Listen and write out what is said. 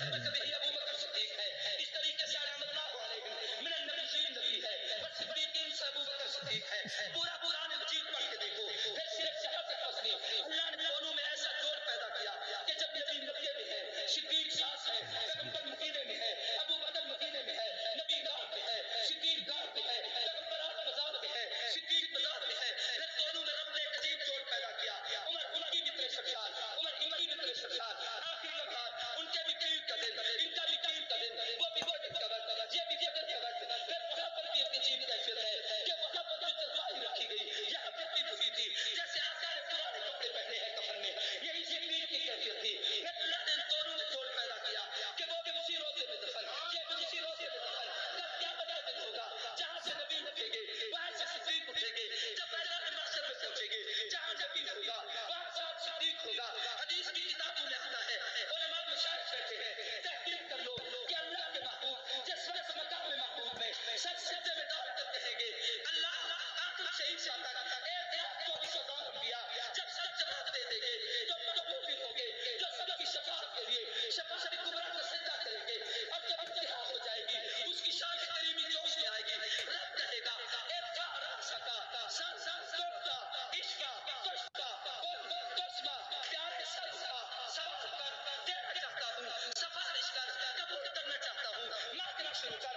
کبھی ابو بکر صدیق ہے، اس طریقے سے رحمۃ اللہ علیہ من النبیین نبی ہے، والصدیقین سے ابو بکر صدیق ہے. پورا قرآن مجید پڑھ کے دیکھو، پھر صرف صحابہ تسلیم. اللہ نے دونوں میں ایسا جوڑ پیدا کیا کہ جب نبی مکے میں ہے، صدیق ساتھ ہے، پیغمبر مدینے میں ہے، ابو بکر مدینے میں ہے، نبی گاہ میں ہے، صدیق گاہ میں ہے، پیغمبرات مزار میں ہے، صدیق مزار میں ہے. پھر دونوں میں رب نے ایک عجیب جوڑ پیدا کیا. عمر ان کی بھی 63 سال، عمر ان کی بھی 63 سال. آخری لمحات ان کے بھی قید کا دن، ان کا بھی قید کا دن، وہ بھی بدر کا وقت، یہ بھی بدر کا وقت. پھر وہاں پر بھی ایک عجیب کیفیت ہے کہ وہاں پر جو چرپائی رکھی گئی یہاں پر بھی ہوئی تھی، جیسے آقا نے پرانے کپڑے پہنے ہیں کفن میں. یہی صدیق کی کیفیت تھی. پھر اللہ نے ان دونوں میں جوڑ پیدا کیا کہ وہ بھی اسی روزے میں دفن، یہ بھی اسی روزے میں دفن. تب کیا بڑا دن ہوگا جہاں سے نبی اٹھیں گے، وہاں سے صدیق اٹھیں گے. جب میدان محشر میں پہنچیں گے، جہاں نبی ہوگا وہاں ساتھ صدیق ہوگا. حدیث کی کتابوں میں آتا ہے، علماء مشاہد بیٹھے ہیں، تحقیق کر لو کہ اللہ کے محبوب جس وقت مقام محبوب میں سب سجدے میں ڈال کر کہیں گے اللہ آخر شہید شاہدہ 1,24,000 انبیاء جب سب جواب دے دیں گے، جو مقبول ہوں گے، جو سب کی شفاعت کے لیے شفاعت کبریٰ کا سجدہ کریں گے. اب جب انتہا ہو جائے گی، اس کی شان کریمی جوش میں آئے گی. رب کہے گا پیارے سر کا سوال کر، دینا چاہتا ہوں، سفارش کر، قبول کرنا چاہتا ہوں. مانگنا شروع کر.